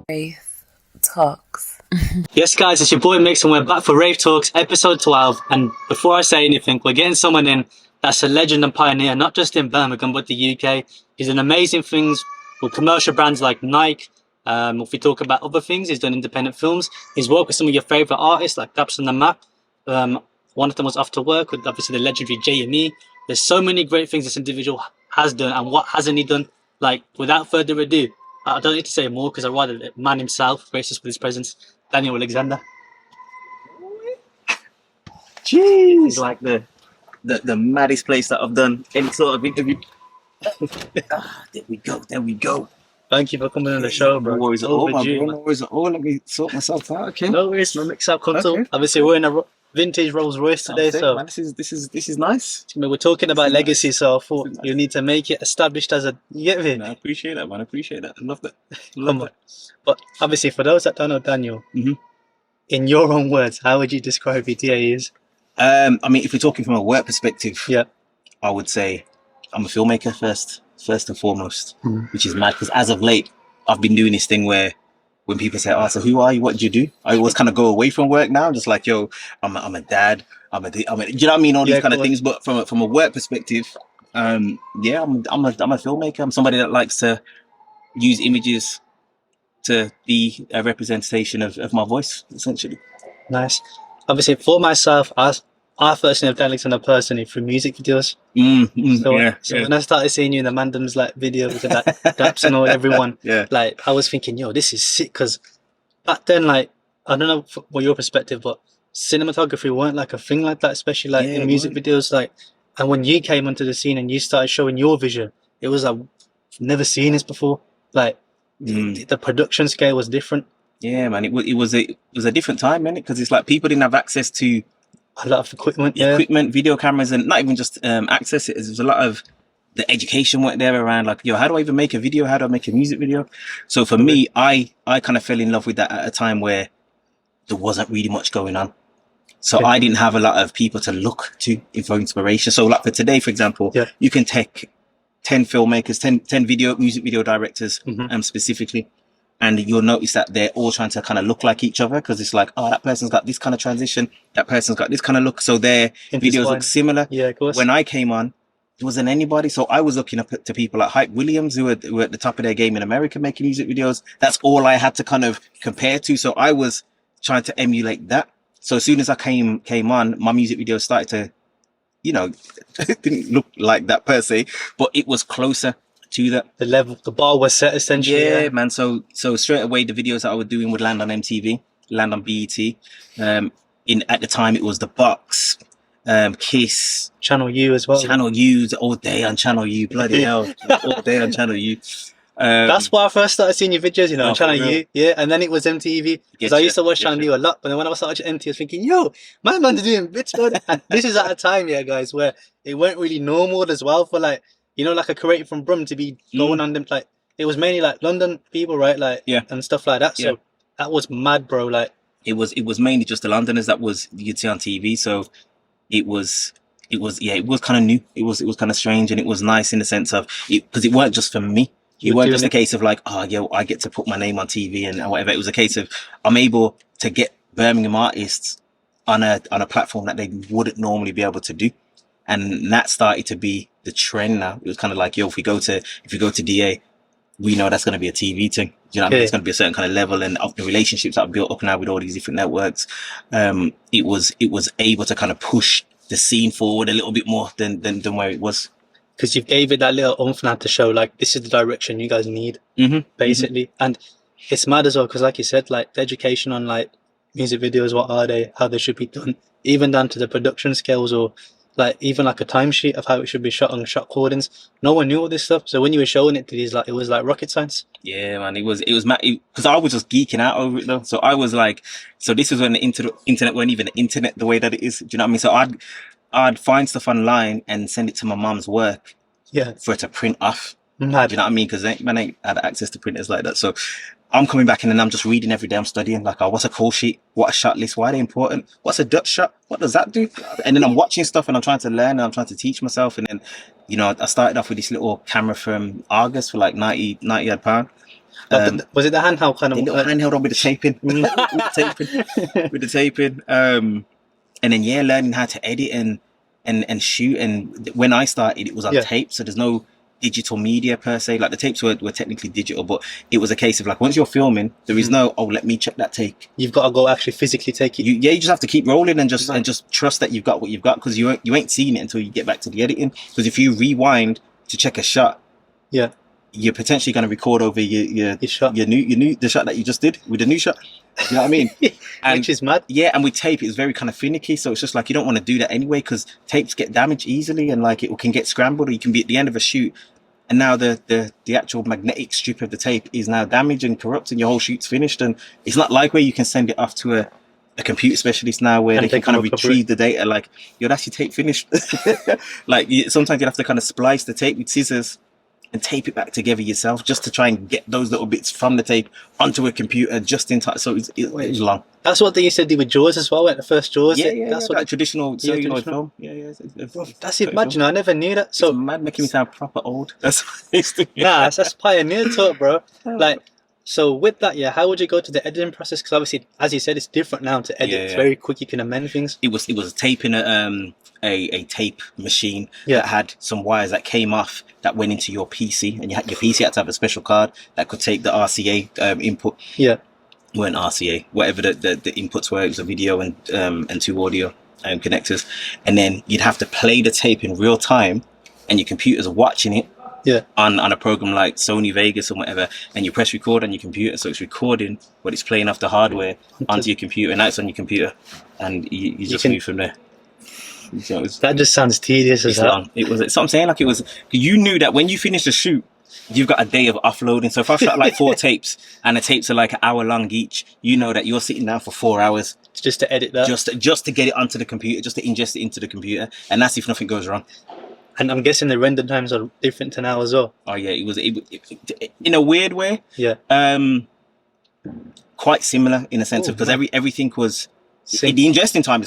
Wraith Talks. Yes, guys, it's your boy Mix, and we're back for Wraith Talks, episode 12. And before I say anything, we're getting someone in that's a legend and pioneer, not just in Birmingham, but the UK. He's done amazing things with commercial brands like Nike. If we talk about other things, he's done independent films. He's worked with some of your favourite artists like Dapz and the Map. One of them was Off to Work with obviously the legendary J&E. There's so many great things this individual has done, and what hasn't he done? Like, without further ado, I don't need to say more because I'd rather the man himself grace us with his presence, Daniel Alexander. Jeez, it's like the maddest place that I've done any sort of interview. There we go. Thank you for coming on the show, bro. No worries at all, no worries at all. Let me sort myself out, okay? No worries, no mix-up console. Okay. Obviously, we're in a vintage Rolls Royce today, so man, this is nice. I mean, we're talking about legacy, so I thought you need to make it established as a. You get me? I appreciate that, man. I appreciate that. I love that. Come on. But obviously, for those that don't know Daniel, in your own words, how would you describe who DA is? I mean, if we're talking from a work perspective, Yeah, I would say I'm a filmmaker first and foremost, which is mad because as of late, I've been doing this thing where when people say, "Oh, so who are you? What do you do?" I always kind of go away from work now. I'm just like, "Yo, I'm a dad. I'm a, do you know what I mean? All these kind of things." But from a work perspective, yeah, I'm a filmmaker. I'm somebody that likes to use images to be a representation of my voice, essentially. nice. Obviously, for myself, I first knew Daniel Alexander personally through music videos. So when I started seeing you in the Mandems like videos and like Dapz and all everyone, like I was thinking, yo, this is sick. Because back then, like I don't know what your perspective, but cinematography weren't like a thing like that, especially like in music videos. Like, and when you came onto the scene and you started showing your vision, it was like never seen this before. Like the production scale was different. Yeah, man, it was a different time, man, because it's like people didn't have access to A lot of equipment, video cameras, and not even just access it. There's a lot of the education went there around like, yo, how do I even make a video? How do I make a music video? So for me, I kind of fell in love with that at a time where there wasn't really much going on. So I didn't have a lot of people to look to for inspiration. So like for today, for example, you can take 10 filmmakers, 10 music video directors, specifically. And you'll notice that they're all trying to kind of look like each other because it's like, oh, that person's got this kind of transition, that person's got this kind of look. So their videos look similar. Yeah, of course. When I came on, there wasn't anybody. So I was looking up to people like Hype Williams, who were at the top of their game in America making music videos. That's all I had to kind of compare to. So I was trying to emulate that. So as soon as I came on, my music videos started to, it didn't look like that per se, but it was closer to that. The bar was set essentially. Yeah, man. So straight away the videos that I was doing would land on MTV, land on BET. At the time it was The Box, Kiss, Channel U as well. Channel U, all day on Channel U, bloody hell, all day on Channel U. That's why I first started seeing your videos, on Channel U. Yeah, and then it was MTV because I used to watch Channel U a lot. But then when I started watching MTV, I was thinking, yo, my man's doing bits, bro. And this is at a time, guys, where it weren't really normal as well for like, like a creator from Brough to be going on them. Like it was mainly like London people, right? Like and stuff like that. So that was mad, bro. Like it was mainly just the Londoners that you'd see on TV. So it was kind of new. It was kind of strange, and it was nice in the sense of because it weren't just for me. It weren't just a case of like, oh, yo, I get to put my name on TV and whatever. It was a case of I'm able to get Birmingham artists on a platform that they wouldn't normally be able to do. And that started to be the trend now. It was kind of like, yo, if we go to DA, we know that's going to be a TV thing. You know what I mean? It's going to be a certain kind of level, and of the relationships that are built up now with all these different networks. It was able to kind of push the scene forward a little bit more than where it was. Because you gave it that little oomph now to show like this is the direction you guys need, basically. And it's mad as well because, like you said, like the education on like music videos, what are they, how they should be done, even down to the production scales or like even like a timesheet of how it should be shot on shot cordings. No one knew all this stuff. So when you were showing it to these, like it was like rocket science. Yeah, man, it was mad because I was just geeking out over it though. So I was like, so this was when the internet weren't even the internet the way that it is. Do you know what I mean? So I'd find stuff online and send it to my mom's work. Yeah. For it to print off. Mad. Do you know what I mean? Because man ain't had access to printers like that. So I'm coming back in and I'm just reading every day. I'm studying like, oh, what's a call sheet? What a shot list? Why are they important? What's a Dutch shot? What does that do? And then I'm watching stuff and I'm trying to learn and I'm trying to teach myself. And then, I started off with this little camera from Argus for like 90 odd pound. Was it the handheld kind of? The little handheld on with the taping, with the taping. And then learning how to edit and shoot. And when I started, it was on tape, so there's no digital media per se. Like the tapes were technically digital, but it was a case of like once you're filming, there is no let me check that take. You've got to go actually physically take it. You just have to keep rolling and just trust that you've got what you've got, because you ain't seen it until you get back to the editing. Because if you rewind to check a shot, you're potentially going to record over your shot, the shot that you just did with the new shot. You know what I mean? And, which is mad. Yeah, and with tape, it's very kind of finicky. So it's just like you don't want to do that anyway, because tapes get damaged easily, and like it can get scrambled, or you can be at the end of a shoot, and now the actual magnetic strip of the tape is now damaged and corrupt, and your whole shoot's finished. And it's not like where you can send it off to a computer specialist now, where they can kind of retrieve the data. Like, that's your tape finished. Like sometimes you have to kind of splice the tape with scissors and tape it back together yourself, just to try and get those little bits from the tape onto a computer just in time. So it was long. That's what they used to do with Jaws as well, like the first Jaws. That's what traditional celluloid film. That's it. Imagine, I never knew that. So mad, making me sound proper old. That's what I used to do. Nah, that's pioneer talk, bro. Like, so with that, how would you go to the editing process? Because obviously, as you said, it's different now to edit. It's very quick. You can amend things. It was a tape in a tape machine that had some wires that came off that went into your PC, and your PC had to have a special card that could take the RCA input. Weren't RCA, whatever the inputs were. It was a video and two audio connectors, and then you'd have to play the tape in real time, and your computers are watching it. On a program like Sony Vegas or whatever, and you press record on your computer, so it's recording, but it's playing off the hardware onto your computer, and now it's on your computer, and you just move from there. So that just sounds tedious as hell. It was. So I'm saying, like, it was. You knew that when you finish the shoot, you've got a day of offloading. So if I shot like 4 tapes, and the tapes are like an hour long each, you know that you're sitting down for 4 hours just to edit that, just to get it onto the computer, just to ingest it into the computer, and that's if nothing goes wrong. And I'm guessing the render times are different to now as well. Oh yeah, it was in a weird way. Quite similar in a sense of, because everything was. The ingesting time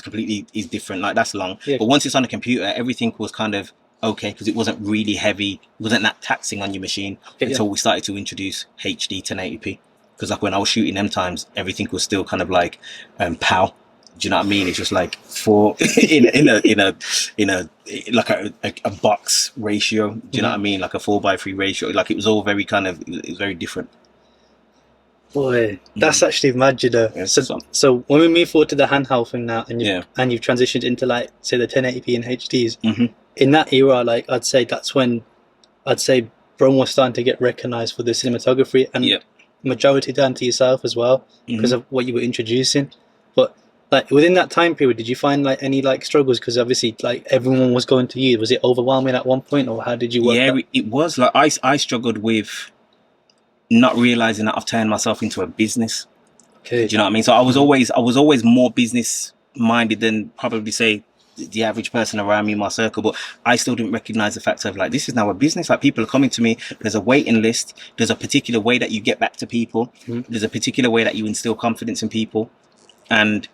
is different. Like, that's long. But once it's on the computer, everything was kind of okay, because it wasn't really heavy. It wasn't that taxing on your machine until we started to introduce HD 1080p. Because like when I was shooting them times, everything was still kind of like PAL. Do you know what I mean? It's just like in a box ratio. Do you know what I mean? Like a 4:3 ratio. Like, it was all very kind of, it was very different. Boy, that's actually mad, you know. So when we move forward to the handheld thing now, and you've transitioned into, like, say, the 1080p and HDs, in that era, like, I'd say that's when Brough was starting to get recognized for the cinematography, and majority down to yourself as well, because of what you were introducing. But like, within that time period, did you find like any like struggles? Because obviously, like, everyone was going to you. Was it overwhelming at one point, or how did you work? It was. Like, I struggled with not realizing that I've turned myself into a business. Okay. Do you know what I mean? So I was always more business minded than probably, say, the average person around me in my circle, but I still didn't recognize the fact of, like, this is now a business. Like, people are coming to me, there's a waiting list, there's a particular way that you get back to people, there's a particular way that you instill confidence in people and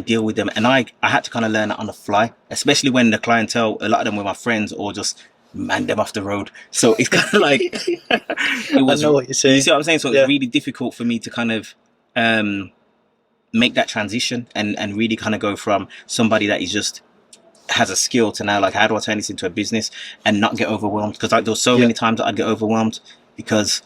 deal with them. And I had to kind of learn that on the fly, especially when the clientele, a lot of them were my friends, or just man them off the road. So it's kind of like it was, I know what you're saying. You see what I'm saying? So it's really difficult for me to kind of make that transition and really kind of go from somebody that is just has a skill to now, like, how do I turn this into a business and not get overwhelmed? Because, like, there was so many times that I'd get overwhelmed because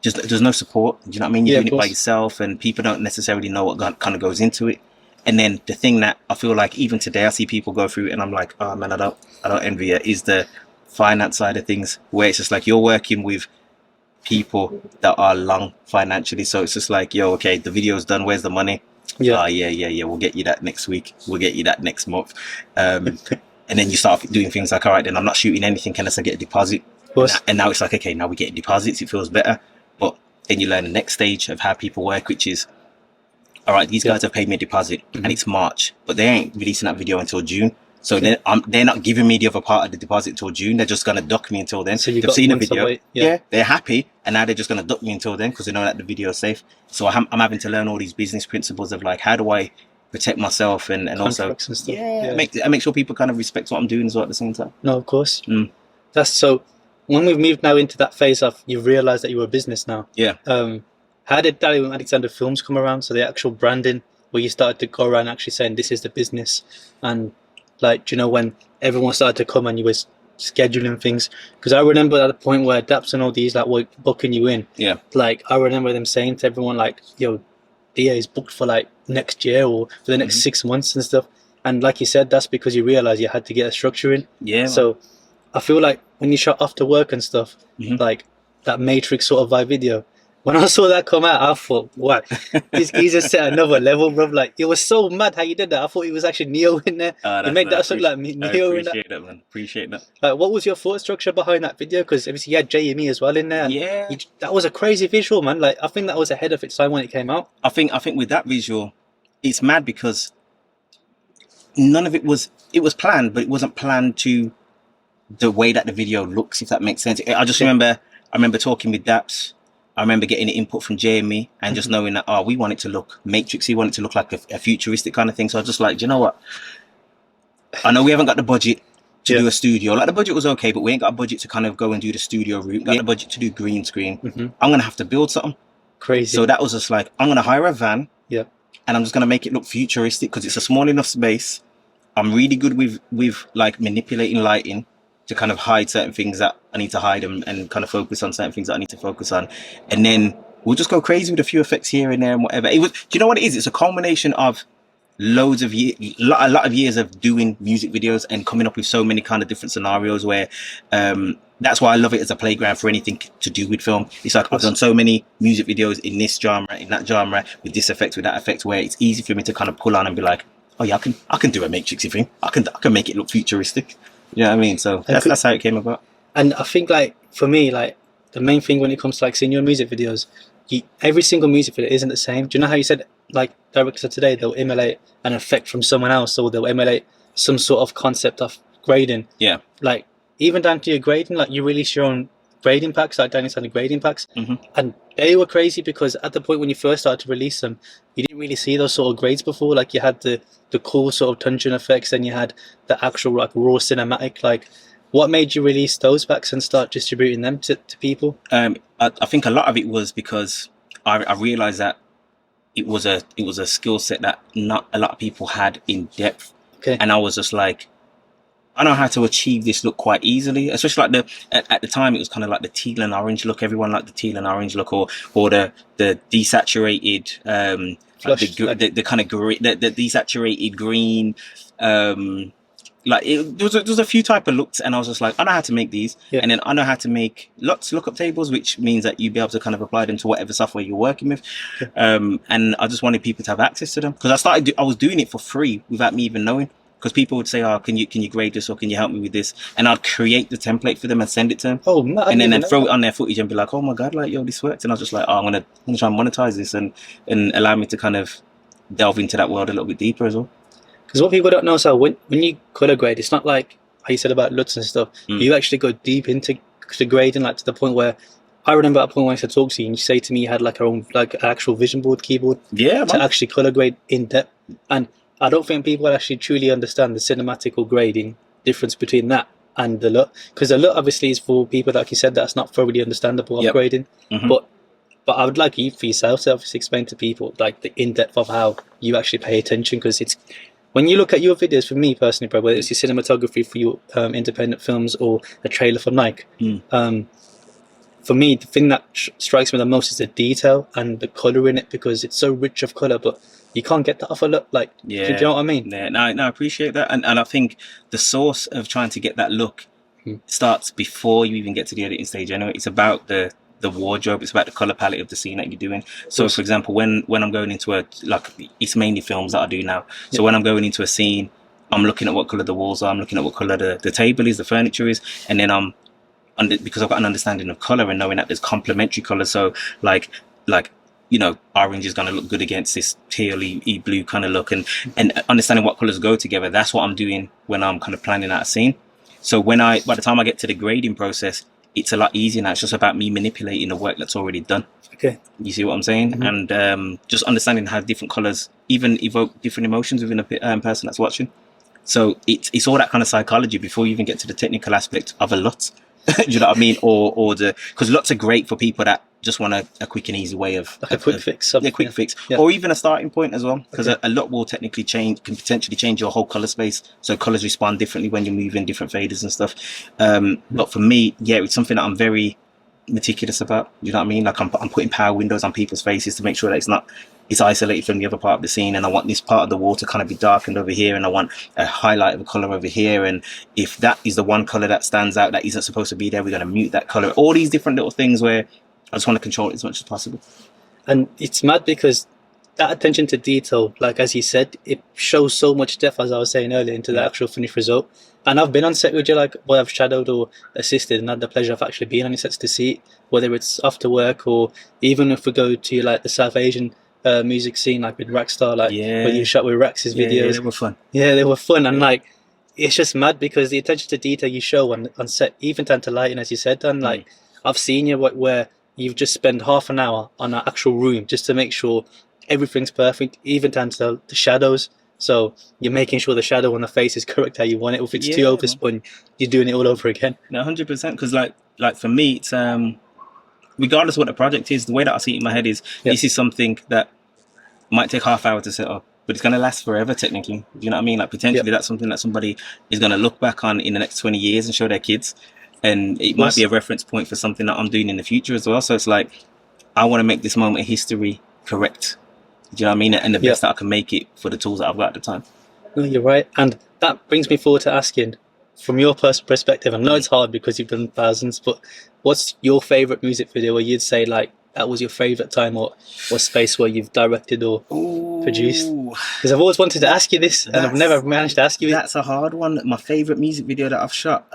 just there's no support. Do you know what I mean? You're doing it by yourself, and people don't necessarily know what kind of goes into it. And then the thing that I feel like even today I see people go through, and I'm like, oh man, I don't envy it, is the finance side of things, where it's just like you're working with people that are long financially. So it's just like, yo, okay, the video's done, where's the money? Yeah, we'll get you that next week, we'll get you that next month. And then you start doing things like, all right, then I'm not shooting anything unless I get a deposit. And now it's like, okay, now we get deposits, it feels better. But then you learn the next stage of how people work, which is, all right, these guys have paid me a deposit, and it's March, but they ain't releasing that video until June. So they're not giving me the other part of the deposit till June. They're just going to duck me until then. So they've seen the video. They're happy, and now they're just going to duck me until then because they know that the video is safe. So I'm having to learn all these business principles of, like, how do I protect myself and also make sure people kind of respect what I'm doing as well at the same time. No, of course. That's so. when we've moved now into that phase of you've realised that you're a business now. Yeah. How did Daddy and Alexander Films come around? So the actual branding, where you started to go around actually saying this is the business, and like, do you know, when everyone started to come and you was scheduling things? Because I remember at the point where Dapz and all these like were booking you in. Yeah. Like I remember them saying to everyone like, "Yo, DA is booked for like next year or for the next 6 months and stuff." And like you said, that's because you realised you had to get a structure in. Yeah. So I feel like when you shot After Work and stuff, like that Matrix sort of vibe video, when I saw that come out, I thought, what? He's just set another level, bro. Like, it was so mad how you did that. I thought it was actually Neo in there. You made that look like Neo in that. I appreciate that, man. Appreciate that. Like, what was your thought structure behind that video? Because obviously you had JME as well in there. Yeah. That was a crazy visual, man. Like, I think that was ahead of its time when it came out. I think with that visual, it's mad because none of it was planned, but it wasn't planned to the way that the video looks, if that makes sense. I just remember talking with Dapz. I remember getting the input from Jamie and just knowing that, we want it to look matrixy, want it to look like a futuristic kind of thing. So I was just like, do you know what? I know we haven't got the budget to do a studio. Like, the budget was okay, but we ain't got a budget to kind of go and do the studio route. Got the budget to do green screen. I'm going to have to build something. Crazy. So that was just like, I'm going to hire a van. Yeah. And I'm just going to make it look futuristic because it's a small enough space. I'm really good with like manipulating lighting to kind of hide certain things that I need to hide and kind of focus on certain things that I need to focus on. And then we'll just go crazy with a few effects here and there and whatever. Do you know what it is? It's a culmination of loads of a lot of years of doing music videos and coming up with so many kind of different scenarios where, that's why I love it as a playground for anything to do with film. It's like I've done so many music videos in this genre, in that genre, with this effect, with that effect, where it's easy for me to kind of pull on and be like, oh yeah, I can do a matrixy thing. I can make it look futuristic. You know what I mean? So that's how it came about. And I think, like, for me, like, the main thing when it comes to like seeing your music videos, every single music video isn't the same. Do you know how you said, like, directors of today, they'll emulate an effect from someone else, or they'll emulate some sort of concept of grading? Yeah. Like, even down to your grading, like, you released your own grading packs, like Danny said, grading packs, and they were crazy because at the point when you first started to release them, you didn't really see those sort of grades before. Like, you had the cool sort of tungsten effects, and you had the actual like raw cinematic. Like, what made you release those packs and start distributing them to people? I think a lot of it was because I realized that it was a skill set that not a lot of people had in depth. Okay. And I was just like, I know how to achieve this look quite easily, especially like at the time it was kind of like the teal and orange look. Everyone liked the teal and orange look, or the desaturated Flush, the kind of green, the desaturated green. There was a few type of looks, and I was just like, I know how to make these, and then I know how to make lots of lookup tables, which means that you'd be able to kind of apply them to whatever software you're working with. And I just wanted people to have access to them because I was doing it for free without me even knowing. Because people would say, "Oh, can you grade this, or can you help me with this?" And I'd create the template for them and send it to them. Oh, no, and then they'd throw it on their footage and be like, "Oh my god, like, yo, this worked!" And I was just like, "Oh, I'm gonna try and monetize this and allow me to kind of delve into that world a little bit deeper as well." Because what people don't know is how when you color grade, it's not like how you said about LUTs and stuff. You actually go deep into the grading, like to the point where I remember at a point when I said talk to you, and you say to me you had like our own like actual vision board keyboard, to actually color grade in depth. And I don't think people actually truly understand the cinematic or grading difference between that and the LUT, because the LUT obviously is for people, like you said, that's not thoroughly understandable of grading. But I would like you for yourself to obviously explain to people like the in depth of how you actually pay attention, because it's when you look at your videos, for me personally, bro, whether it's your cinematography for your independent films or a trailer for Nike, for me, the thing that strikes me the most is the detail and the color in it, because it's so rich of color, but you can't get that off a look. Like, do you know what I mean? Yeah, no, I appreciate that. And I think the source of trying to get that look starts before you even get to the editing stage anyway. It's about the wardrobe, it's about the color palette of the scene that you're doing. So for example, when I'm going into it's mainly films that I do now. So when I'm going into a scene, I'm looking at what color the walls are, I'm looking at what color the table is, the furniture is, and then because I've got an understanding of color and knowing that there's complementary colors. So like you know, orange is going to look good against this teal-y blue kind of look, and understanding what colors go together. That's what I'm doing when I'm kind of planning out a scene. So by the time I get to the grading process, it's a lot easier now. It's just about me manipulating the work that's already done. Okay. You see what I'm saying? And just understanding how different colors even evoke different emotions within a person that's watching. So it's all that kind of psychology before you even get to the technical aspect of a LUT. Do you know what I mean? Or because lots are great for people that just want a quick and easy way of like a quick fix. Yeah, quick fix, or even a starting point as well. Because a lot will technically can potentially change your whole color space. So colors respond differently when you're moving different faders and stuff. But for me, yeah, it's something that I'm very meticulous about. You know what I mean? Like I'm putting power windows on people's faces to make sure that it's isolated from the other part of the scene, and I want this part of the wall to kind of be darkened over here, and I want a highlight of a color over here, and if that is the one color that stands out that isn't supposed to be there, we're going to mute that color. All these different little things where I just want to control it as much as possible. And it's mad because that attention to detail, like as you said, it shows so much depth, as I was saying earlier, into the actual finished result. And I've been on set with you, like, where I've shadowed or assisted, and had the pleasure of actually being on your sets to see it, whether it's after work or even if we go to like the South Asian music scene, like with Rackstar, like when you shot with Rax's videos. Yeah, they were fun. Yeah, they were fun, and like it's just mad because the attention to detail you show on set, even down to lighting, as you said, and like I've seen you where you've just spent half an hour on an actual room just to make sure everything's perfect, even down to the shadows. So you're making sure the shadow on the face is correct how you want it. If it's too overspun, you're doing it all over again. No, 100%. Because like for me, it's regardless of what the project is, the way that I see it in my head is this is something that might take half hour to set up, but it's going to last forever technically. Do you know what I mean? Like potentially that's something that somebody is going to look back on in the next 20 years and show their kids. And it might be a reference point for something that I'm doing in the future as well. So it's like, I want to make this moment of history correct. Do you know what I mean? And the best that I can make it for the tools that I've got at the time. No, you're right. And that brings me forward to asking, from your personal perspective, I know it's hard because you've done thousands, but what's your favourite music video where you'd say like that was your favourite time or space where you've directed or produced? Because I've always wanted to ask you this and I've never managed to ask you it. That's a hard one. My favourite music video that I've shot.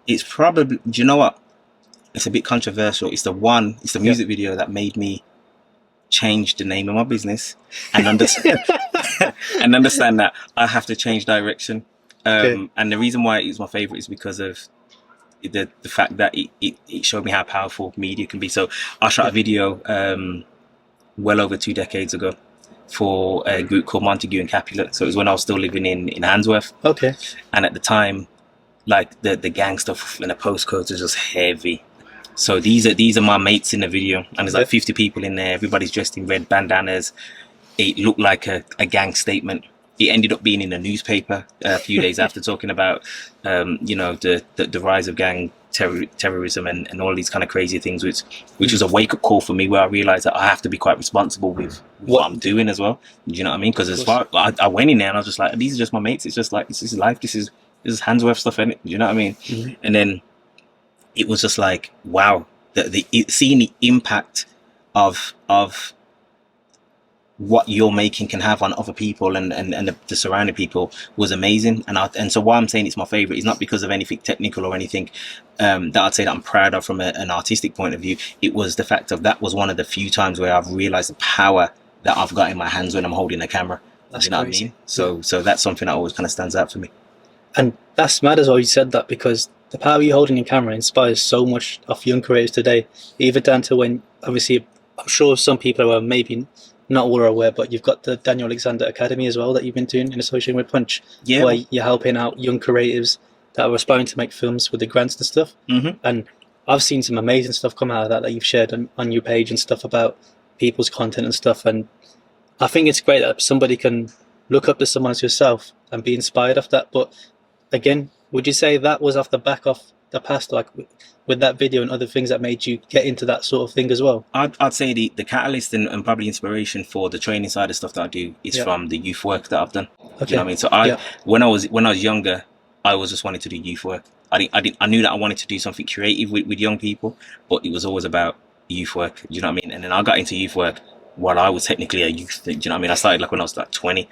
It's probably, do you know what? It's a bit controversial. It's the music video that made me change the name of my business and understand and understand that I have to change direction. And the reason why it is my favorite is because of the fact that it showed me how powerful media can be. So I shot a video well over 2 decades ago for a group called Montague and Capulet. So it was when I was still living in Handsworth. And at the time, like the gang stuff and the postcodes are just heavy. So these are my mates in the video, and there's like 50 people in there. Everybody's dressed in red bandanas. It looked like a gang statement. It ended up being in the newspaper a few days after, talking about the rise of gang terrorism and all these kind of crazy things, which was a wake up call for me, where I realized that I have to be quite responsible with what I'm doing as well. Do you know what I mean? Because as far I went in there and I was just like, these are just my mates. It's just like, this is life. This is Handsworth stuff, innit? Do you know what I mean? And then it was just like, wow, seeing the impact of what you're making can have on other people and the surrounding people was amazing. And so why I'm saying it's my favorite is not because of anything technical or anything that I'd say that I'm proud of from an artistic point of view. It was the fact of that was one of the few times where I've realized the power that I've got in my hands when I'm holding a camera. That's you know crazy. What I mean? So that's something that always kind of stands out for me. And that's mad as well you said that, because the power you hold in your camera inspires so much of young creators today, even down to when, obviously, I'm sure some people are maybe not all are aware, but you've got the Daniel Alexander Academy as well that you've been doing in association with Punch, where you're helping out young creatives that are aspiring to make films with the grants and stuff. And I've seen some amazing stuff come out of that you've shared on your page and stuff about people's content and stuff. And I think it's great that somebody can look up to someone as yourself and be inspired of that. But again, would you say that was off the back of the past, like with that video and other things that made you get into that sort of thing as well? I'd say the catalyst and probably inspiration for the training side of stuff that I do is from the youth work that I've done. Do you know what I mean? So when I was younger, I was just wanted to do youth work. I knew that I wanted to do something creative with young people, but it was always about youth work. Do you know what I mean? And then I got into youth work while I was technically a youth. Do you know what I mean? I started like when I was like 20.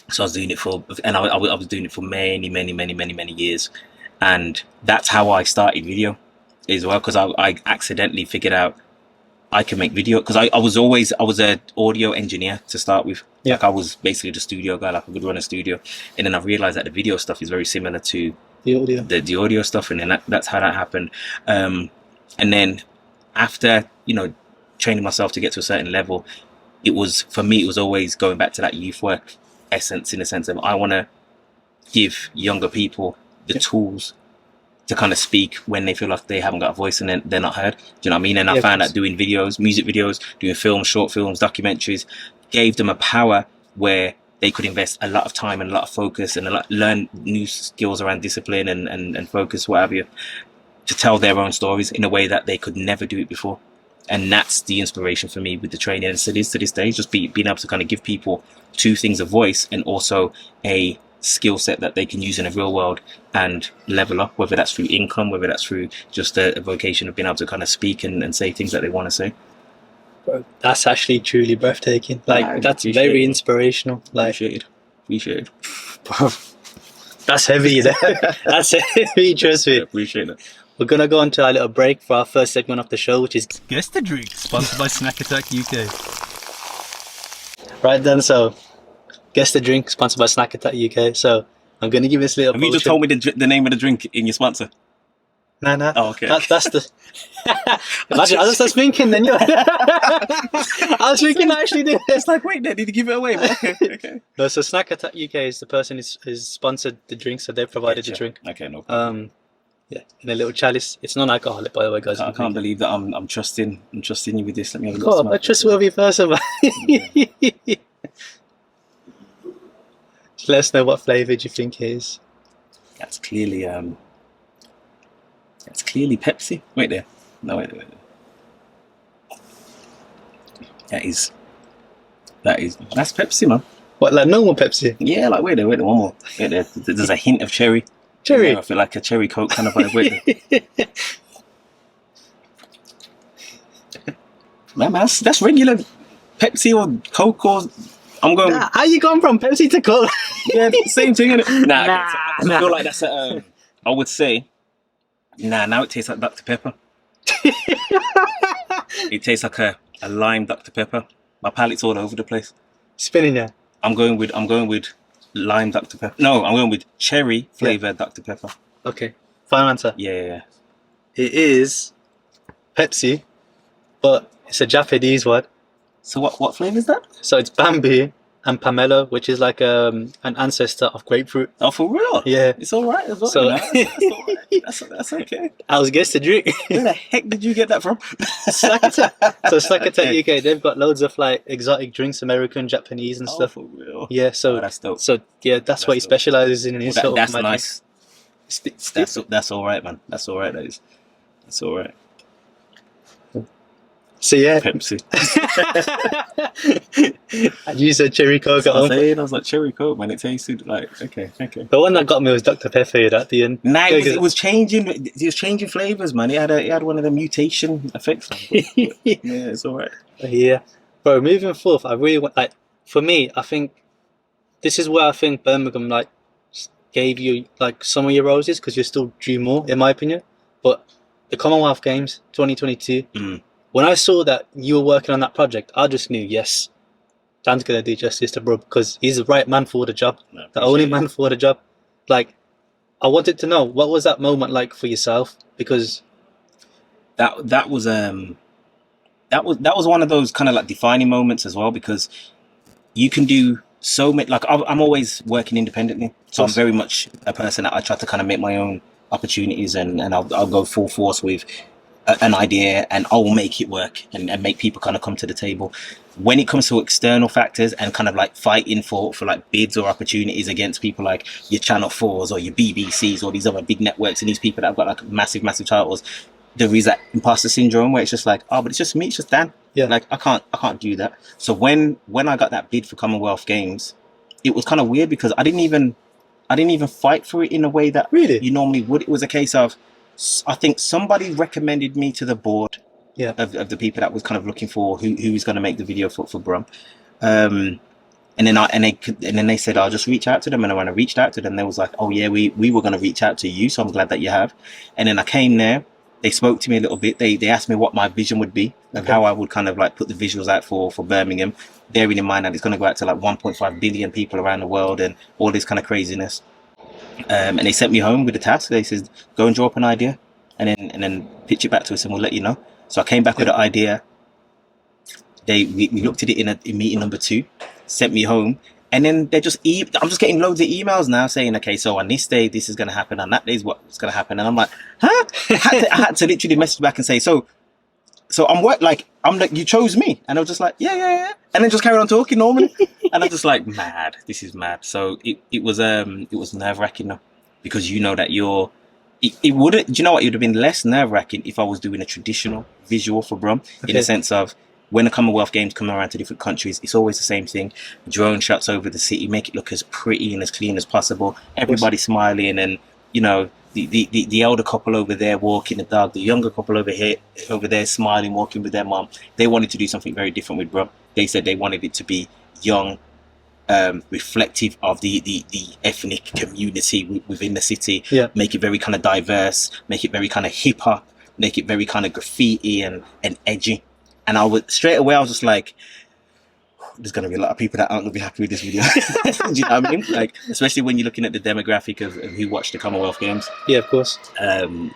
So I was doing it I was doing it for many years. And that's how I started video as well, because I accidentally figured out I can make video, because I was an audio engineer to start with. Like I was basically the studio guy, like I could run a studio, and then I realized that the video stuff is very similar to the audio stuff, and then that's how that happened. And then after training myself to get to a certain level, it was always going back to that youth work essence, in the sense of I want to give younger people the tools to kind of speak when they feel like they haven't got a voice and they're not heard. Do you know what I mean? And I found that doing videos, music videos, doing films, short films, documentaries, gave them a power where they could invest a lot of time and a lot of focus and learn new skills around discipline and focus, what have you, to tell their own stories in a way that they could never do it before. And that's the inspiration for me with the training. And still is to this day, just being able to kind of give people two things, a voice and also a skill set that they can use in the real world and level up, whether that's through income, whether that's through just a vocation of being able to kind of speak and say things that they want to say. Bro, that's actually truly breathtaking. Like, that's very inspirational. Like, Appreciate it. That's heavy. That's heavy, trust me. Appreciate it. We're going to go on to our little break for our first segment of the show, which is Guess the Drink, sponsored by Snack Attack UK. Right then, so Guess the Drink, sponsored by Snack Attack UK. So I'm going to give this little Have you just told me the name of the drink in your sponsor? Nah. Oh, okay. That's the... Imagine, I was just thinking then, I was thinking I actually did. It's like, wait, did you give it away? Okay. No, so Snack Attack UK is the person who's sponsored the drink, so they've provided the drink. Okay, no problem. Yeah, in a little chalice. It's non-alcoholic, by the way, guys. I can't believe that I'm trusting you with this. Let me have a God, look. I'm a trustworthy person, man. Just let us know what flavour do you think it is. That's clearly Pepsi. Wait there. No, wait. That's Pepsi, man. What, like normal Pepsi? Yeah, like wait there, one more. Wait there. There's a hint of cherry. Cherry? Yeah, I feel like a cherry Coke kind of vibe. Wait there. Man, that's regular Pepsi or Coke or... I'm going... Nah, how you gone from Pepsi to Coke? Yeah, same thing, innit? Nah. I Nah. feel like that's a... I would say... now it tastes like Dr. Pepper. It tastes like a lime Dr. Pepper. My palate's all over the place. Spinning, yeah. I'm going with lime Dr. Pepper. No, I'm going with cherry flavored Dr. Pepper. Okay, final answer. Yeah. It is Pepsi, but it's a Japanese one. So what flavor is that? So it's bamboo and pomelo, which is like an ancestor of grapefruit. Oh, for real? Yeah. It's all right as well. So- You know? That's all right. That's okay. I was guessed to drink. Where the heck did you get that from? Snack Attack. So Snack Attack UK, they've got loads of like exotic drinks, American, Japanese and stuff. For real? Yeah, so that's dope. So yeah, that's what he dope. specializes in. Well, that's nice. That's all right, man. That's all right. That's all right. So yeah, Pepsi. and you said cherry Coke. I was like cherry Coke, man. It tasted like okay. The one that got me was Dr. Pepper at the end. Nah, it was changing. It was changing flavors, man. It had one of the mutation effects. Yeah, it's all right. Yeah, bro. Moving forth, I really want like for me. I think this is where I think Birmingham like gave you like some of your roses because you still drew more, in my opinion. But the Commonwealth Games 2022. When I saw that you were working on that project, I just knew, yes, Dan's gonna do justice to Brough because he's the right man for the job, the only man for the job. Like, I wanted to know what was that moment like for yourself, because that was one of those kind of like defining moments as well, because you can do so many. Like I'm always working independently, so I'm very much a person that I try to kind of make my own opportunities, and I'll go full force with an idea and I'll make it work and make people kind of come to the table. When it comes to external factors and kind of like fighting for like bids or opportunities against people like your Channel 4s or your BBCs or these other big networks and these people that have got like massive titles, there is that imposter syndrome where it's just like, oh, but it's just me, it's just Dan. Yeah. Like I can't do that. So when I got that bid for Commonwealth Games, it was kind of weird because I didn't even fight for it in a way that Really? you normally would. It was a case of, I think somebody recommended me to the board of the people that was kind of looking for who was going to make the video for Brough. And then they said, I'll just reach out to them. And when I reached out to them, they was like, oh yeah, we were going to reach out to you. So I'm glad that you have. And then I came there, they spoke to me a little bit. They asked me what my vision would be of how I would kind of like put the visuals out for Birmingham, bearing in mind that it's going to go out to like 1.5 billion people around the world and all this kind of craziness. And they sent me home with the task. They said, go and draw up an idea and then pitch it back to us and we'll let you know. So I came back with the idea. We looked at it in meeting number 2, sent me home, And then they're just I'm just getting loads of emails now saying, okay, so on this day this is going to happen, on that day is what's going to happen, and I'm like, huh? I had to literally message back and say, so I'm like, you chose me, and I was just like, yeah, and then just carry on talking normally, and I'm just like, mad, this is mad. So it was nerve-wracking though, because you know that it wouldn't, do you know what, it would have been less nerve-wracking if I was doing a traditional visual for Brough, in the sense of, when the Commonwealth Games come around to different countries, it's always the same thing. Drone shots over the city, make it look as pretty and as clean as possible. Everybody smiling, and you know, the elder couple over there walking the dog, the younger couple over there smiling, walking with their mom. They wanted to do something very different with Brough. They said they wanted it to be young, reflective of the ethnic community within the city. Yeah. Make it very kind of diverse, make it very kind of hip hop, make it very kind of graffiti and edgy. And I was just like, there's going to be a lot of people that aren't going to be happy with this video. Do you know what I mean? Like, especially when you're looking at the demographic of who watched the Commonwealth Games. Yeah, of course.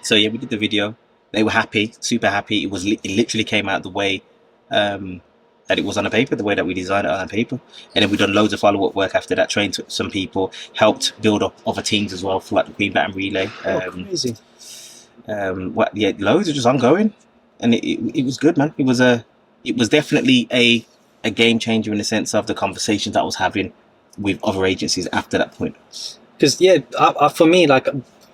So yeah, we did the video. They were happy, super happy. It literally came out the way that it was on the paper, the way that we designed it on the paper. And then we done loads of follow-up work after that, trained some people, helped build up other teams as well for like the Queen Baton Relay. Crazy. Loads are just ongoing. And it was good, man. It was definitely a game changer in the sense of the conversations that I was having with other agencies after that point. Because for me, like,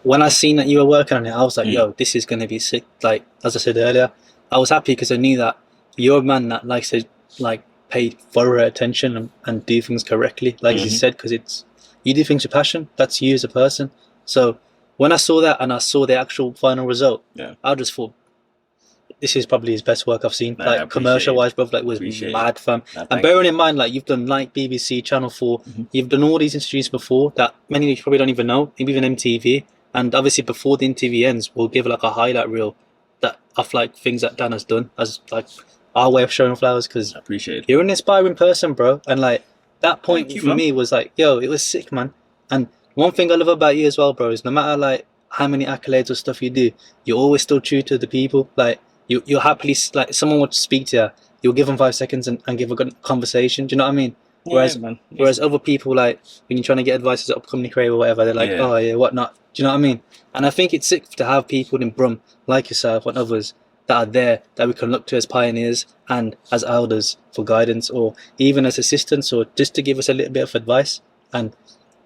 when I seen that you were working on it, I was like, yo, this is going to be sick. Like, as I said earlier, I was happy because I knew that you're a man that likes to like pay thorough attention and do things correctly, like you said, because you do things with passion. That's you as a person. So when I saw that and I saw the actual final result, I just thought, this is probably his best work I've seen, like commercial-wise, bro. Like, was mad fun. And bearing in mind, like, you've done like BBC, Channel 4, you've done all these interviews before that many of you probably don't even know, maybe even MTV. And obviously, before the interview ends, we'll give like a highlight reel of like things that Dan has done as like our way of showing flowers. Because I appreciate it. You're an inspiring person, bro. And like that point for me was like, yo, it was sick, man. And one thing I love about you as well, bro, is no matter like how many accolades or stuff you do, you're always still true to the people. Like, you'll happily, like, someone would speak to you, you'll give them 5 seconds and give a good conversation. Do you know what I mean? Whereas other people, like, when you're trying to get advice as an upcoming creator or whatever, they're like, oh yeah, whatnot. Do you know what I mean? And I think it's sick to have people in Brough like yourself and others that are there that we can look to as pioneers and as elders for guidance, or even as assistants, or just to give us a little bit of advice. And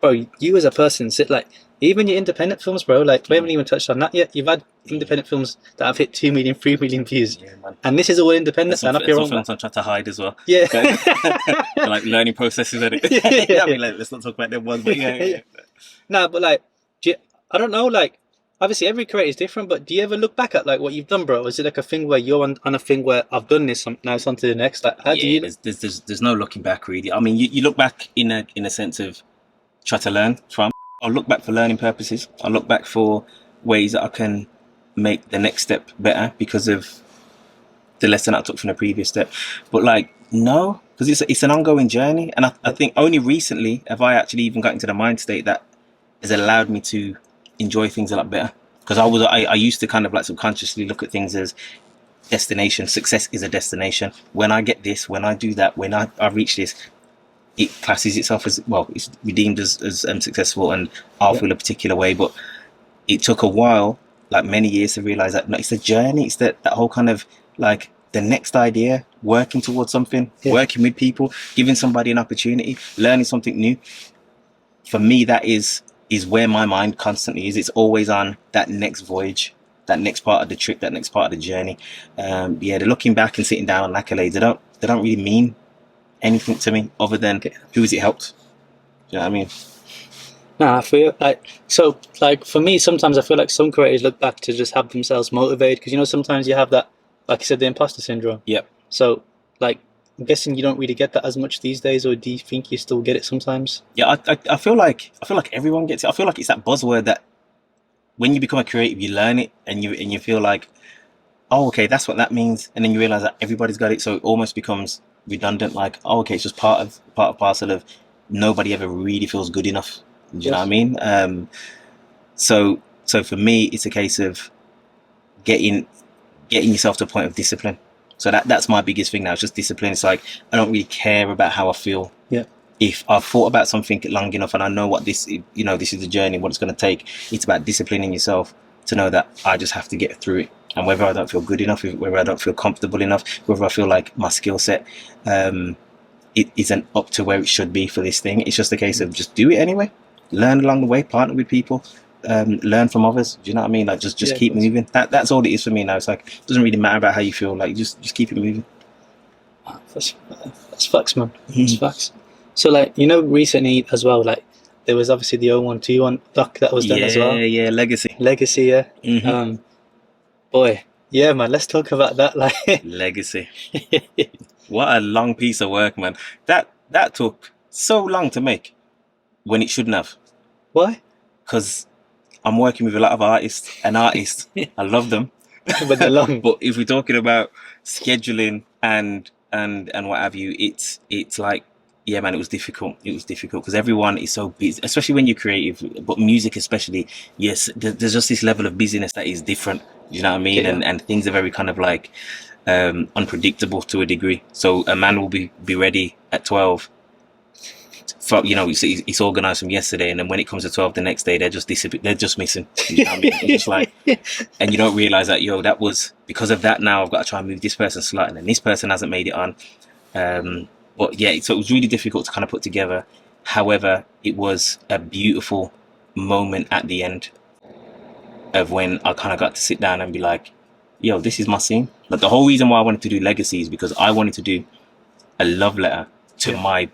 bro, you as a person, like, even your independent films, bro, like, we haven't even touched on that yet. You've had independent films that have hit 2 million, 3 million views. Yeah, man. And this is all independent. That's some films I'm trying to hide as well. Yeah. Like learning processes, isn't it? I mean, like, let's not talk about them ones, but yeah. No, but like, I don't know, like, obviously every creator is different, but do you ever look back at like what you've done, bro? Is it like a thing where you're on a thing where I've done this, now it's on to the next? Like, how do you... There's no looking back, really. I mean, you look back in a sense of try to learn from. I'll look back for learning purposes. I'll look back for ways that I can make the next step better because of the lesson I took from the previous step. But like, no, because it's an ongoing journey. And I think only recently have I actually even got into the mind state that has allowed me to enjoy things a lot better. Because I used to kind of like subconsciously look at things as destination. Success is a destination. When I get this, when I do that, when I reach this, it classes itself as, well, it's redeemed as successful, and I'll feel a particular way. But it took a while, like many years, to realize that no, it's a journey. It's that whole kind of like the next idea, working towards something, working with people, giving somebody an opportunity, learning something new. For me, that is where my mind constantly is. It's always on that next voyage, that next part of the trip, that next part of the journey. The looking back and sitting down on accolades, they don't really mean anything to me other than who has it helped. Do you know what I mean? Nah, I feel like, so like for me, sometimes I feel like some creators look back to just have themselves motivated, because, you know, sometimes you have that, like you said, the imposter syndrome. Yep. So like, I'm guessing you don't really get that as much these days, or do you think you still get it sometimes? Yeah, I feel like everyone gets it. I feel like it's that buzzword that when you become a creative, you learn it and you feel like, oh, okay, that's what that means, and then you realize that everybody's got it, so it almost becomes redundant. Like, oh, okay, it's just part of parcel of nobody ever really feels good enough. Do you know what I mean? So for me, it's a case of getting yourself to a point of discipline. So that's my biggest thing now. It's just discipline. It's like, I don't really care about how I feel. Yeah. if I've thought about something long enough and I know what this, this is the journey, what it's going to take, it's about disciplining yourself to know that I just have to get through it. And whether I don't feel good enough, whether I don't feel comfortable enough, whether I feel like my skill set it isn't up to where it should be for this thing, it's just a case of just do it anyway. Learn along the way, partner with people, learn from others. Do you know what I mean? Like just keep moving. That's all it is for me now. It's like it doesn't really matter about how you feel. Like just keep it moving. That's facts, man. That's facts. So like recently as well, like there was obviously the 0121 doc that was done as well. Yeah, Legacy, yeah. Boy, yeah, man. Let's talk about that. Like Legacy. What a long piece of work, man. That took so long to make when it shouldn't have. Why? Because I'm working with a lot of artists, I love them. But they're long. But if we're talking about scheduling and what have you, it's like, yeah, man, it was difficult. It was difficult because everyone is so busy, especially when you're creative, but music especially. Yes, there's just this level of busyness that is different. You know what I mean? Yeah. And things are very kind of like unpredictable to a degree. So a man will be ready at 12. For, it's organized from yesterday, and then when it comes to 12 the next day, they're just missing. You know what I mean? It's just like, and you don't realize that that was because of that. Now I've got to try and move this person's slot, and then this person hasn't made it on. But yeah, so it was really difficult to kind of put together. However, it was a beautiful moment at the end of when I kind of got to sit down and be like, this is my scene. Like the whole reason why I wanted to do Legacy is because I wanted to do a love letter to my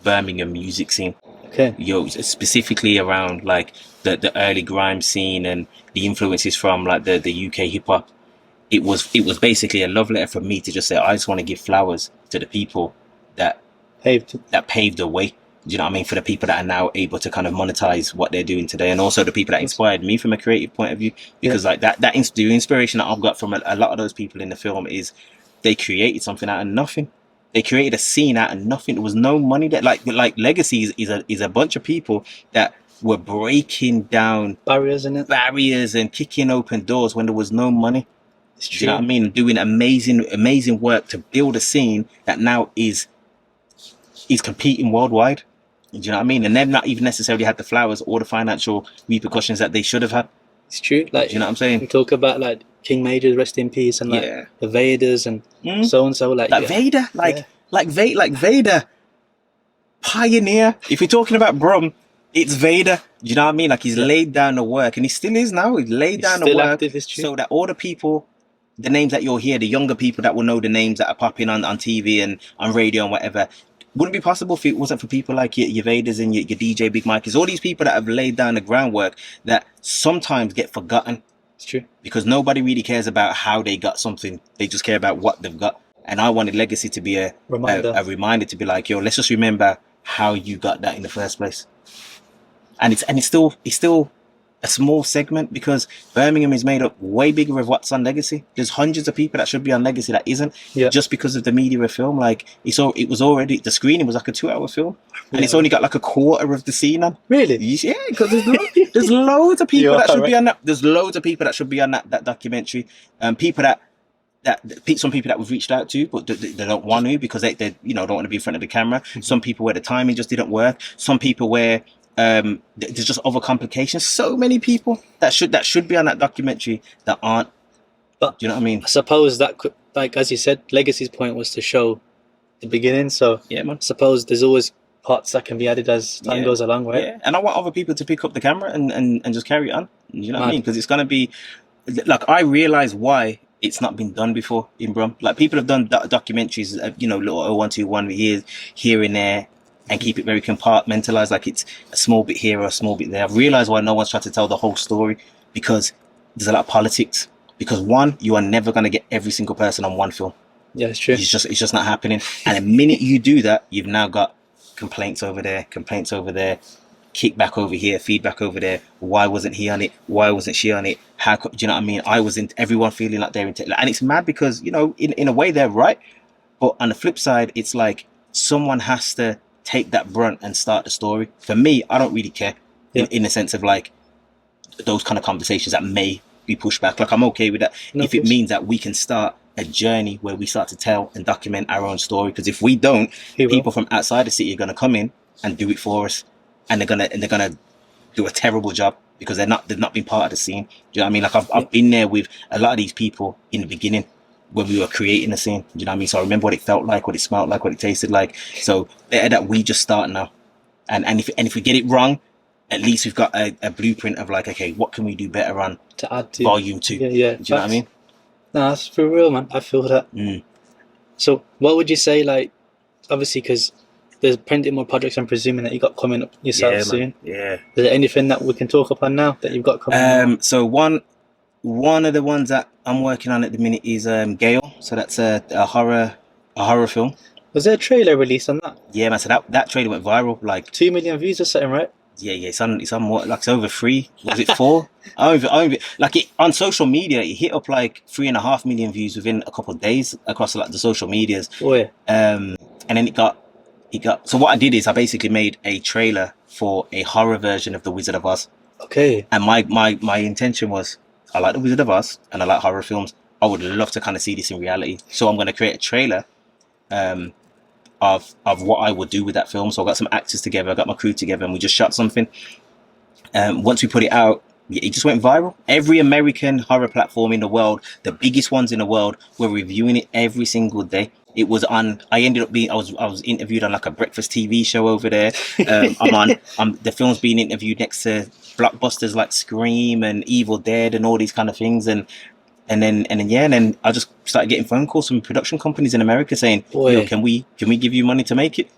Birmingham music scene. Okay. Specifically around like the early grime scene and the influences from like the UK hip hop. It was basically a love letter for me to just say, I just want to give flowers to the people that paved the way. Do you know what I mean? For the people that are now able to kind of monetize what they're doing today, and also the people that inspired me from a creative point of view. Because like the inspiration that I've got from a lot of those people in the film is they created something out of nothing. They created a scene out of nothing. There was no money there. Like Legacy is a bunch of people that were breaking down barriers and kicking open doors when there was no money. It's true. Do you know what I mean? Doing amazing work to build a scene that now is competing worldwide. Do you know what I mean? And they've not even necessarily had the flowers or the financial repercussions that they should have had. It's true. Like, do you know what I'm saying? We talk about like King Majors, rest in peace, and like the Vaders and so and so. Like Vader, like Vader, pioneer. If you're talking about Brough, it's Vader. Do you know what I mean? Like he's laid down the work, and he still is now. He's laid down the work, so that all the people, the names that you'll hear, the younger people that will know the names that are popping on TV and on radio and whatever, wouldn't be possible if it wasn't for people like your Vaders and your DJ Big Mikey. All these people that have laid down the groundwork that sometimes get forgotten. It's true. Because nobody really cares about how they got something. They just care about what they've got. And I wanted Legacy to be a reminder to be like, let's just remember how you got that in the first place. And it's still a small segment because Birmingham is made up way bigger of what's on Legacy. There's hundreds of people that should be on Legacy that isn't, just because of the media of film. Like it was already, the screening was like a 2-hour film, and it's only got like a quarter of the scene on. Really? Yeah, because there's loads of people that should be on that. There's loads of people that should be on that documentary. People that some people that we've reached out to, but they don't want to because they don't want to be in front of the camera. Some people where the timing just didn't work. Some people where there's just other complications. So many people that should be on that documentary that aren't. But do you know what I mean? I suppose that could, like as you said, Legacy's point was to show the beginning. So yeah, man. I suppose there's always parts that can be added as time goes along, right? Yeah, and I want other people to pick up the camera and just carry it on. You know what I mean? Because it's gonna be like, I realize why it's not been done before in Brough. Like people have done documentaries, little 0121 here and there, and keep it very compartmentalized, like it's a small bit here or a small bit there. I've realized why no one's trying to tell the whole story, because there's a lot of politics. Because one, you are never going to get every single person on one film. Yeah, it's true. It's just not happening. And the minute you do that, you've now got complaints over there, kickback over here, feedback over there. Why wasn't he on it? Why wasn't she on it? How do you know what I mean? Everyone feeling like they're in, and it's mad because in a way they're right, but on the flip side, it's like someone has to take that brunt and start the story. For me, I don't really care in the sense of like those kind of conversations that may be pushed back. Like I'm okay with that if it means that we can start a journey where we start to tell and document our own story. Because if we don't, people from outside the city are going to come in and do it for us, and they're gonna do a terrible job because they've not been part of the scene. Do you know what I mean? Like I've been there with a lot of these people in the beginning when we were creating the scene. Do you know what I mean? So I remember what it felt like, what it smelled like, what it tasted like. So better that we just start now, and if we get it wrong, at least we've got a blueprint of like, okay, what can we do better on to add to volume 2? Yeah. Do you know what I mean? No, that's for real, man. I feel that. So what would you say, like, obviously, because there's plenty more projects I'm presuming that you got coming up yourself soon. Yeah. Is there anything that we can talk upon now that you've got coming up? So one of the ones that I'm working on at the minute is Gale. So that's a horror film. Was there a trailer released on that? Yeah, man. So that trailer went viral, like 2 million views or something, right? Yeah. It's on what, like, it's over 3. Was it 4? On social media, it hit up like 3.5 million views within a couple of days across like the social medias. Oh yeah. And then it got. So what I did is I basically made a trailer for a horror version of The Wizard of Oz. Okay. And my intention was, I like The Wizard of Oz and I like horror films. I would love to kind of see this in reality. So I'm going to create a trailer of what I would do with that film. So I got some actors together, I got my crew together, and we just shot something. Once we put it out, it just went viral. Every American horror platform in the world, the biggest ones in the world, were reviewing it every single day. It was on. I ended up being. I was interviewed on like a breakfast TV show over there. The film's being interviewed next to blockbusters like Scream and Evil Dead and all these kind of things. And then I just started getting phone calls from production companies in America saying, "Yo, can we give you money to make it?"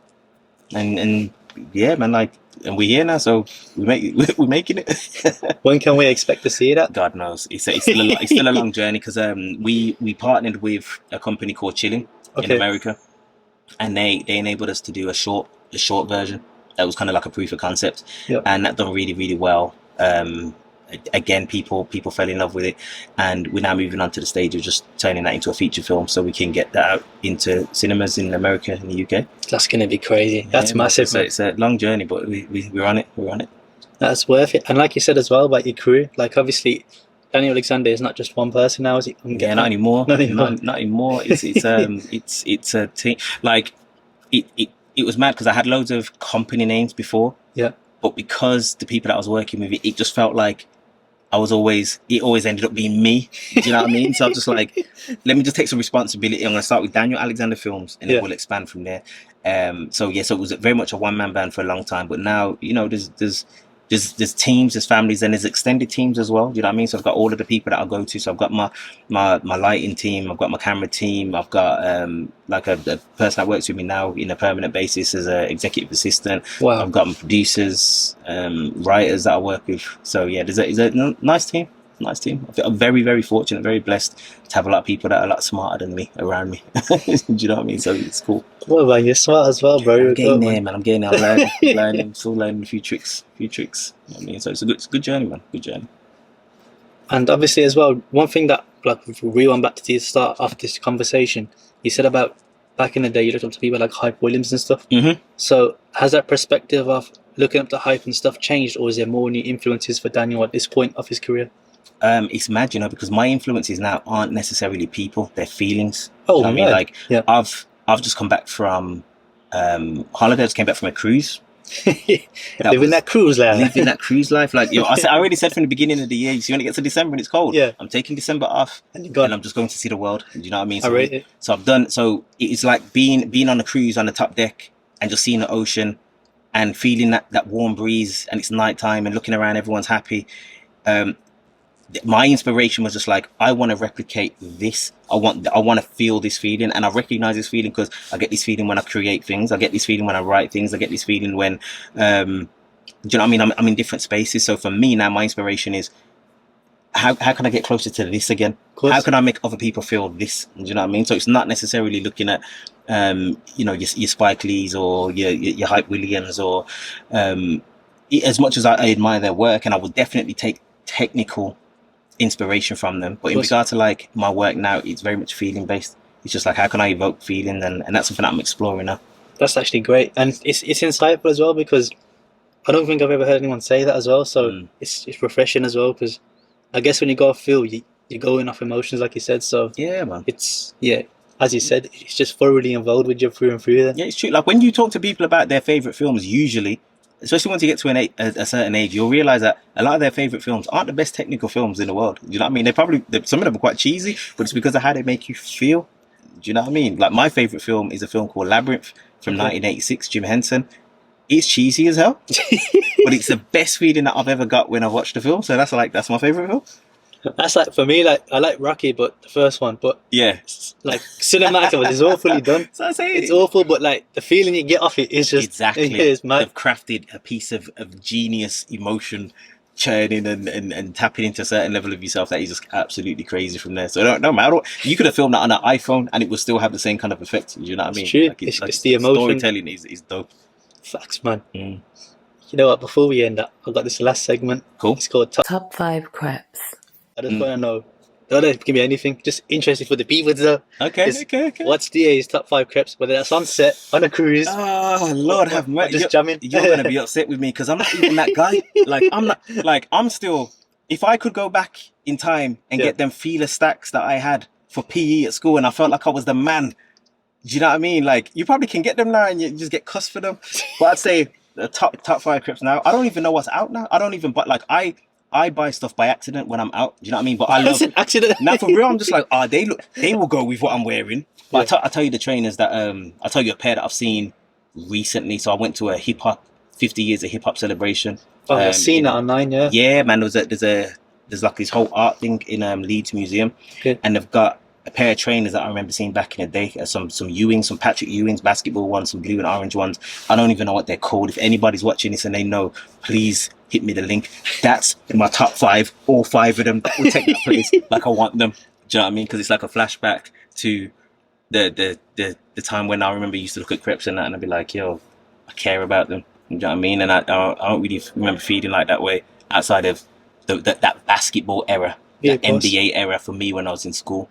And yeah, man, like, and we're here now, so we're making it. When can we expect to see that? God knows. It's still a long journey, because we partnered with a company called Chilling in America, and they enabled us to do a short version that was kind of like a proof of concept, and that done really, really well. Again, people fell in love with it, and we're now moving on to the stage of just turning that into a feature film so we can get that out into cinemas in America and the UK. That's going to be crazy. That's massive. It's a long journey, but we're on it. We're on it. That's worth it. And like you said as well about your crew, like obviously Daniel Alexander is not just one person now, is he? Not anymore. Not anymore. It's a team. Like it was mad because I had loads of company names before. Yeah. But because the people that I was working with, it just felt like it always ended up being me. Do you know what I mean? So I'm just like, let me just take some responsibility. I'm going to start with Daniel Alexander Films, and then we'll expand from there. So it was very much a one-man band for a long time, but now, there's teams, there's families, and there's extended teams as well. Do you know what I mean? So I've got all of the people that I'll go to. So I've got my lighting team, I've got my camera team, I've got like a person that works with me now in a permanent basis as an executive assistant. Wow. I've got my producers, writers that I work with. So yeah, there's a nice team. I'm very, very fortunate, very blessed to have a lot of people that are a lot smarter than me around me. Do you know what I mean? So it's cool. Well, man, you're smart as well, bro. I'm getting there, man. I'm learning, still learning a few tricks. You know what I mean? So it's a good journey, man. Good journey. And obviously as well, one thing that, like, if we rewind back to the start of this conversation, you said about back in the day you looked up to people like Hype Williams and stuff. Mm-hmm. So has that perspective of looking up to Hype and stuff changed, or is there more new influences for Daniel at this point of his career? It's mad, because my influences now aren't necessarily people; they're feelings. Oh, you know what I mean? Like, I've just come back from holiday. I just came back from a cruise. Living that cruise life. Like, I already said from the beginning of the year. So when it gets to December and it's cold, I'm taking December off, and I'm just going to see the world. Do you know what I mean? So, so I've done. So it's like being on a cruise on the top deck and just seeing the ocean and feeling that warm breeze, and it's nighttime and looking around, everyone's happy. My inspiration was just like, I want to replicate this. I want to feel this feeling, and I recognize this feeling because I get this feeling when I create things. I get this feeling when I write things. I get this feeling when, do you know what I mean? I'm in different spaces. So for me now, my inspiration is how can I get closer to this again? How can I make other people feel this? Do you know what I mean? So it's not necessarily looking at, your Spike Lees or your Hype Williams or, as much as I admire their work, and I would definitely take technical inspiration from them, but in regard to like my work now, it's very much feeling based. It's just like, how can I evoke feeling, and that's something that I'm exploring now. That's actually great, and it's insightful as well, because I don't think I've ever heard anyone say that as well. So it's refreshing as well, because I guess when you go off field, you're going off emotions, like you said. So Yeah, man. it's as you said, it's just thoroughly involved with you through and through. Then Yeah, it's true. Like when you talk to people about their favorite films, usually, especially once you get to a certain age, you'll realize that a lot of their favorite films aren't the best technical films in the world. Do you know what I mean? Some of them are quite cheesy, but it's because of how they make you feel. Do you know what I mean? Like my favorite film is a film called Labyrinth from 1986, Jim Henson. It's cheesy as hell, but it's the best feeling that I've ever got when I watched the film. So that's my favorite film. that's like for me. Like I like Rocky, but the first one, but Yeah, like cinematic, it's awfully done. so I say It's awful, but like the feeling you get off it is just exactly. It's mad. They've crafted a piece of genius emotion churning and tapping into a certain level of yourself that is just absolutely crazy from there. So no matter what, you could have filmed that on an iPhone and it would still have the same kind of effect. You know what I mean? It's true. Like, It's the emotion. Storytelling is dope. Facts, man. Mm. You know what? Before we end that, I've got this last segment. Cool. It's called Top 5 crepes. I just want to know. Don't give me anything. Just interested for the people to know. Okay. What's DA's top 5 crepes? Whether that's on set, on a cruise. Oh Lord, have mercy! Just jamming. You're gonna be upset with me because I'm not even that guy. I'm still. If I could go back in time and get them feeler stacks that I had for PE at school, and I felt like I was the man. Do you know what I mean? Like you probably can get them now, and you just get cussed for them. But I'd say the top 5 crepes now. I don't even know what's out now. I don't even. But like I buy stuff by accident when I'm out. Do you know what I mean? But I love an accident. now for real. I'm just like, they will go with what I'm wearing. But I tell you the trainers that I'll tell you a pair that I've seen recently. So I went to a 50 years of hip hop celebration. Oh, I've seen that online. Yeah. Yeah, man. There's like this whole art thing in Leeds Museum, and they've got a pair of trainers that I remember seeing back in the day. Some Ewings, some Patrick Ewings, basketball ones, some blue and orange ones. I don't even know what they're called. If anybody's watching this and they know, please hit me the link. That's in my top 5, all 5 of them. That will take that place like I want them. Do you know what I mean? Because it's like a flashback to the time when I remember I used to look at crepes and that, and I'd be like, yo, I care about them. You know what I mean? And I don't really remember feeling like that way outside of that basketball era, that NBA era for me when I was in school.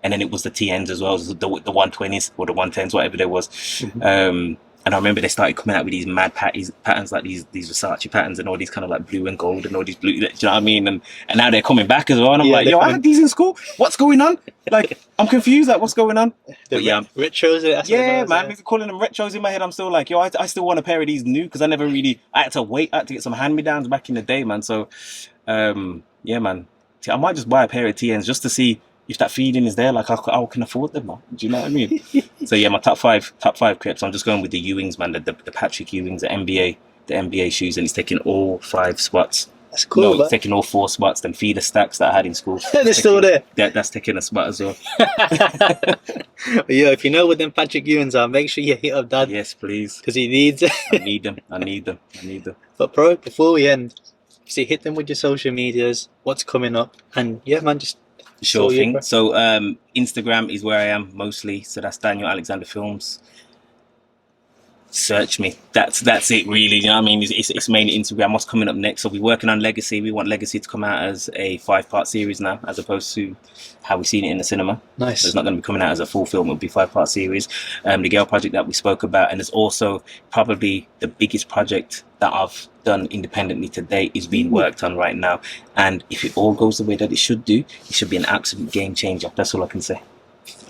And then it was the TNs as well, the 120s or the 110s, whatever there was. Mm-hmm. And I remember they started coming out with these mad patterns like these Versace patterns and all these kind of like blue and gold and all these blue, do you know what I mean? And now they're coming back as well. And I'm like, yo, I had these in school. What's going on? Like, I'm confused. Like, what's going on? But yeah, retros. Yeah, man. If you're calling them retros in my head, I'm still like, yo, I still want a pair of these new because I had to get some hand-me-downs back in the day, man. So, yeah, man. I might just buy a pair of TNs just to see if that feeling is there, like I can afford them, man. Do you know what I mean? So yeah, my top five crepes. I'm just going with the Ewings, man. The Patrick Ewings, the NBA shoes, and it's taking all 5 spots. That's cool. No, it's taking all 4 spots. Them feeder stacks that I had in school. They're still there. That's taking a spot as well. Yeah, if you know what them Patrick Ewings are, make sure you hit up Dad. Yes, please. Because he needs. I need them. But bro, before we end, see, hit them with your social medias. What's coming up? And yeah, man, just. Sure thing. So Instagram is where I am mostly. So that's Daniel Alexander Films. Search me. That's it really. You know what I mean? It's mainly Instagram. What's coming up next? So we're working on Legacy. We want Legacy to come out as a 5-part series now, as opposed to how we've seen it in the cinema. Nice. So it's not going to be coming out as a full film. It'll be 5-part series. The Girl project that we spoke about, and it's also probably the biggest project that I've done independently to date is being worked on right now. And if it all goes the way that it should do, it should be an absolute game changer. That's all I can say.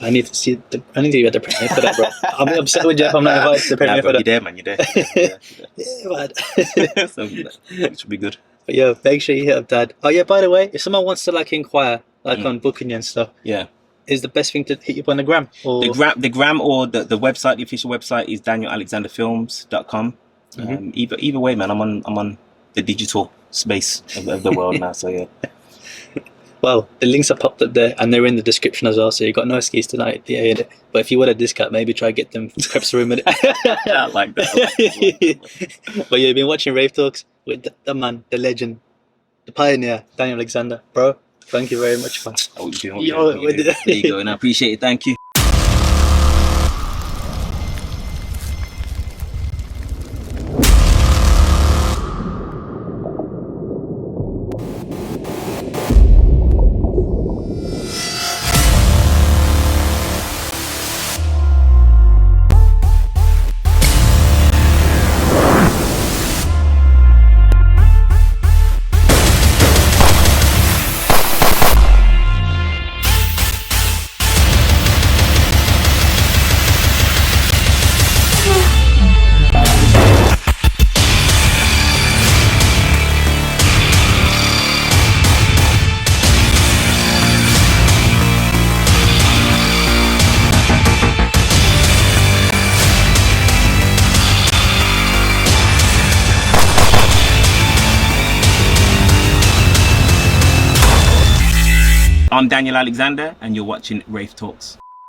I need to see I need to be at the premiere for that, bro. I'm upset with Jeff. I'm not invited to the premiere for that. You're there, man. You're there. Yeah, man. So it should be good. But yeah, make sure you hit up Dad. Oh yeah, by the way, if someone wants to like inquire, like on booking you and stuff, is the best thing to hit you up on the gram? Or the gram or the website, the official website is danielalexanderfilms.com. Either way, man, I'm on the digital space of the world now. So yeah. Well, the links are popped up there, and they're in the description as well. So you've got no excuse tonight. Yeah, but if you want a discount, maybe try to get them crepes room in it. I like that. But yeah, you've been watching Wraith Talks with the man, the legend, the pioneer, Daniel Alexander, bro. Thank you very much, man. Oh, there you go, and I appreciate it. Thank you. I'm Daniel Alexander, and you're watching Wraith Talks.